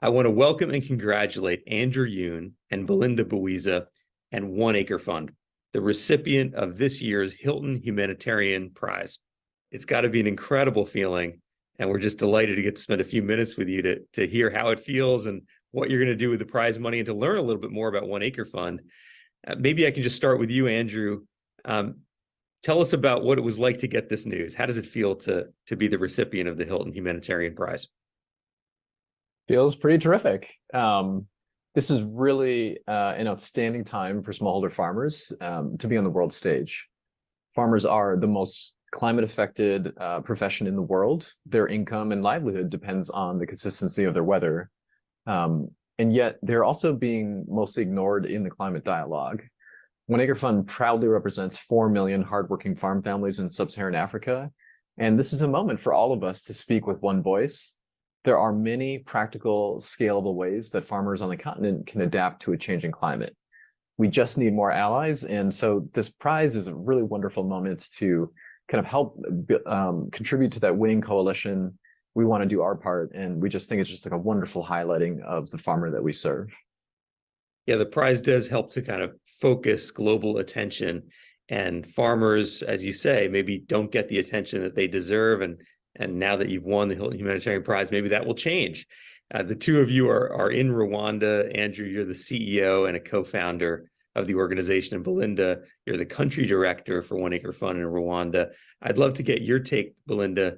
I want to welcome and congratulate Andrew Yoon and Belinda Buiza and One Acre Fund, the recipient of this year's Hilton Humanitarian Prize. It's got to be an incredible feeling, and we're just delighted to get to spend a few minutes with you to hear how it feels and what you're going to do with the prize money and to learn a little bit more about One Acre Fund. Maybe I can just start with you, Andrew. Tell us about what it was like to get this news. How does it feel to be the recipient of the Hilton Humanitarian Prize? Feels pretty terrific. This is really an outstanding time for smallholder farmers to be on the world stage. Farmers are the most climate affected profession in the world. Their income and livelihood depends on the consistency of their weather. And yet they're also being mostly ignored in the climate dialogue. One Acre Fund proudly represents 4 million hardworking farm families in sub-Saharan Africa. And this is a moment for all of us to speak with one voice. There are many practical, scalable ways that farmers on the continent can adapt to a changing climate. We just need more allies. And so this prize is a really wonderful moment to kind of help contribute to that winning coalition. We want to do our part. And we just think it's just like a wonderful highlighting of the farmer that we serve. Yeah, the prize does help to kind of focus global attention, and farmers, as you say, maybe don't get the attention that they deserve. And now that you've won the Hilton Humanitarian Prize, maybe that will change. The two of you are in Rwanda. Andrew, you're the CEO and a co-founder of the organization, and Belinda, you're the country director for One Acre Fund in Rwanda. I'd love to get your take, Belinda,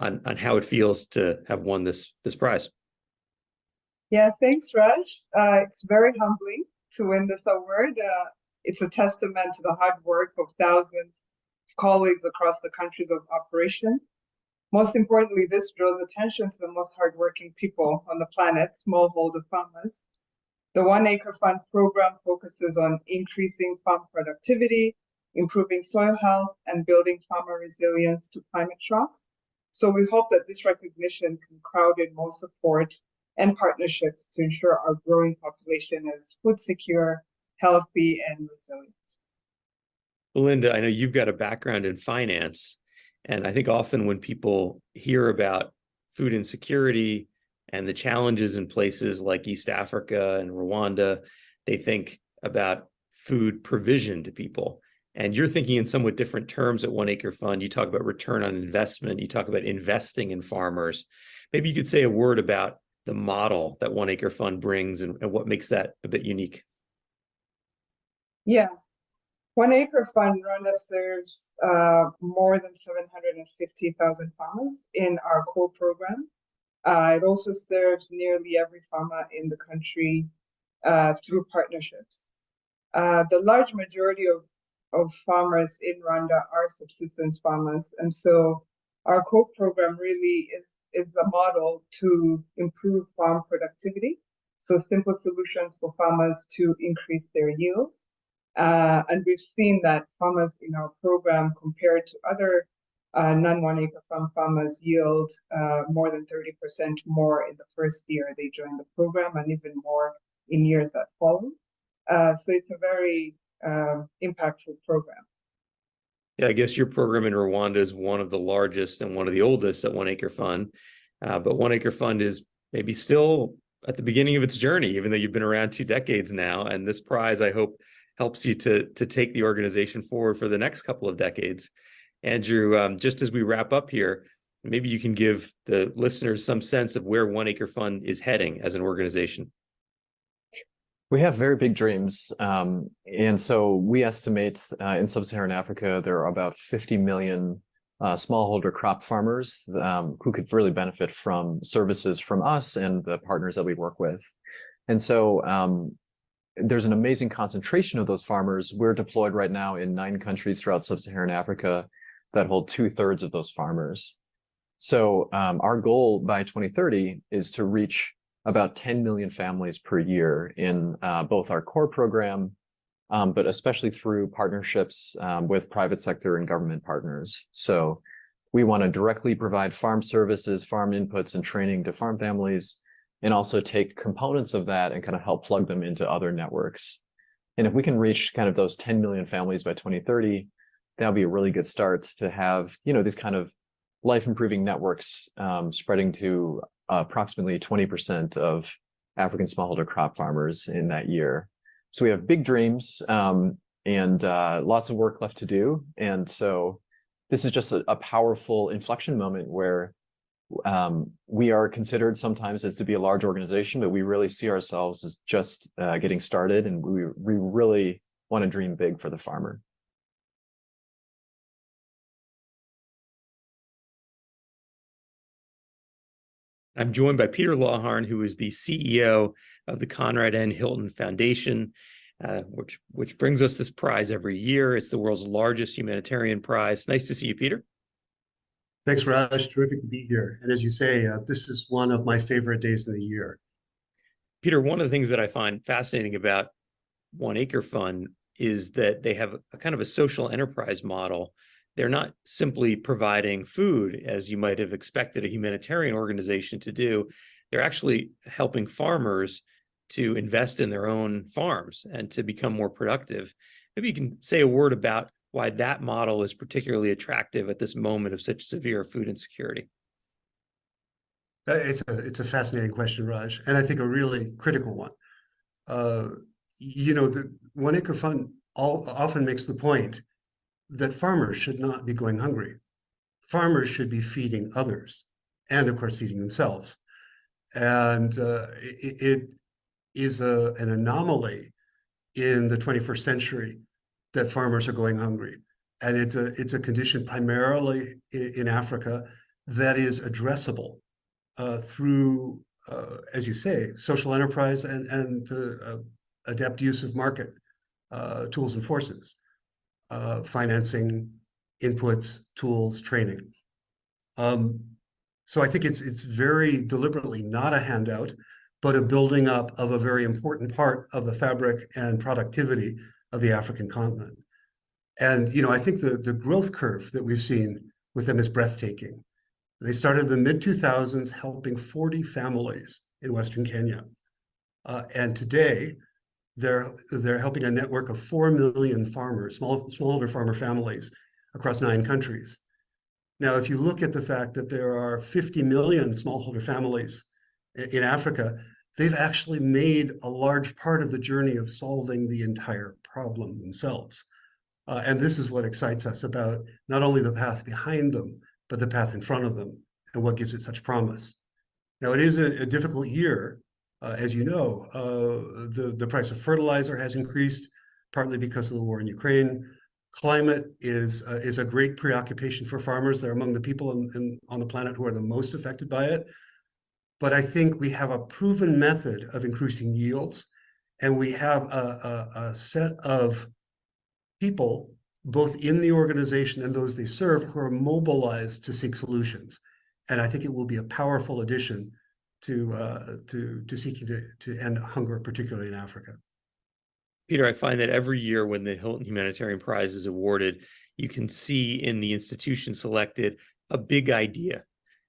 on how it feels to have won this prize. Yeah, thanks, Raj. It's very humbling to win this award. It's a testament to the hard work of thousands of colleagues across the countries of operation. Most importantly, this draws attention to the most hardworking people on the planet, smallholder farmers. The One Acre Fund program focuses on increasing farm productivity, improving soil health, and building farmer resilience to climate shocks. So we hope that this recognition can crowd in more support and partnerships to ensure our growing population is food secure, healthy, and resilient. Belinda, I know you've got a background in finance, and I think often when people hear about food insecurity and the challenges in places like East Africa and Rwanda, they think about food provision to people. And you're thinking in somewhat different terms at One Acre Fund. You talk about return on investment. You talk about investing in farmers. Maybe you could say a word about the model that One Acre Fund brings and what makes that a bit unique. Yeah, One Acre Fund Rwanda serves more than 750,000 farmers in our core program. It also serves nearly every farmer in the country through partnerships. The large majority of farmers in Rwanda are subsistence farmers, and so our core program really is the model to improve farm productivity. So simple solutions for farmers to increase their yields. And we've seen that farmers in our program compared to other non-One Acre Fund farmers yield more than 30% more in the first year they join the program, and even more in years that follow. So it's a very impactful program. Yeah, I guess your program in Rwanda is one of the largest and one of the oldest at One Acre Fund. But One Acre Fund is maybe still at the beginning of its journey, even though you've been around 2 decades now. And this prize, I hope, helps you to take the organization forward for the next couple of decades. Andrew, just as we wrap up here, maybe you can give the listeners some sense of where One Acre Fund is heading as an organization. We have very big dreams. And so we estimate in sub-Saharan Africa, there are about 50 million smallholder crop farmers who could really benefit from services from us and the partners that we work with. And so there's an amazing concentration of those farmers. We're deployed right now in 9 countries throughout sub-Saharan Africa that hold 2/3 of those farmers. So our goal by 2030 is to reach about 10 million families per year in both our core program, but especially through partnerships with private sector and government partners. So we want to directly provide farm services, farm inputs, and training to farm families, and also take components of that and kind of help plug them into other networks. And if we can reach kind of those 10 million families by 2030, that'll be a really good start to have, these kind of life-improving networks spreading to approximately 20% of African smallholder crop farmers in that year. So we have big dreams and lots of work left to do. And so this is just a powerful inflection moment where we are considered sometimes as to be a large organization, but we really see ourselves as just getting started, and we really want to dream big for the farmer. I'm joined by Peter Lawharn, who is the CEO of the Conrad N. Hilton Foundation, which brings us this prize every year. It's the world's largest humanitarian prize. Nice to see you, Peter. Thanks, Raj. Terrific to be here. And as you say, this is one of my favorite days of the year. Peter, one of the things that I find fascinating about One Acre Fund is that they have a kind of a social enterprise model. They're not simply providing food, as you might have expected a humanitarian organization to do. They're actually helping farmers to invest in their own farms and to become more productive. Maybe you can say a word about why that model is particularly attractive at this moment of such severe food insecurity. It's a fascinating question, Raj, and I think a really critical one. The One Acre Fund often makes the point that farmers should not be going hungry. Farmers should be feeding others, and of course feeding themselves. And it is an anomaly in the 21st century that farmers are going hungry. And it's a condition primarily in Africa that is addressable through, as you say, social enterprise and the adept use of market tools and forces, financing, inputs, tools, training. So I think it's very deliberately not a handout, but a building up of a very important part of the fabric and productivity of the African continent. And I think the growth curve that we've seen with them is breathtaking. They started in the mid-2000s helping 40 families in Western Kenya. And today, they're helping a network of 4 million farmers, smallholder farmer families across 9 countries. Now, if you look at the fact that there are 50 million smallholder families in Africa, they've actually made a large part of the journey of solving the entire problem themselves. And this is what excites us about not only the path behind them, but the path in front of them and what gives it such promise. Now, it is a difficult year. As you know, the price of fertilizer has increased, partly because of the war in Ukraine. Climate is a great preoccupation for farmers. They're among the people on the planet who are the most affected by it. But I think we have a proven method of increasing yields, and we have a set of people, both in the organization and those they serve, who are mobilized to seek solutions. And I think it will be a powerful addition to seeking to end hunger, particularly in Africa. Peter, I find that every year when the Hilton Humanitarian Prize is awarded, you can see in the institution selected a big idea.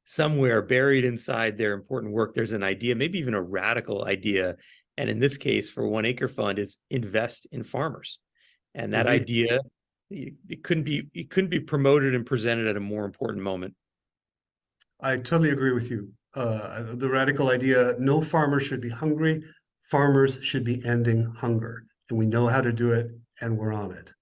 Somewhere buried inside their important work, there's an idea, maybe even a radical idea. And in this case, for One Acre Fund, it's invest in farmers. And that idea, it couldn't be promoted and presented at a more important moment. I totally agree with you. The radical idea, no farmer should be hungry. Farmers should be ending hunger. And we know how to do it, and we're on it.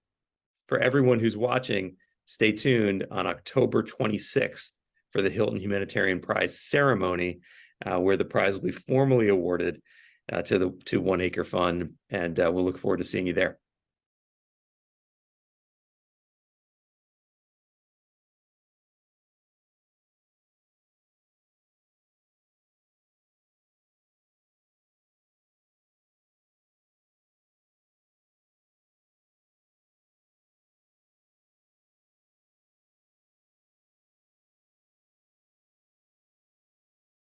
For everyone who's watching, stay tuned on October 26th for the Hilton Humanitarian Prize ceremony, where the prize will be formally awarded to One Acre Fund. And we'll look forward to seeing you there.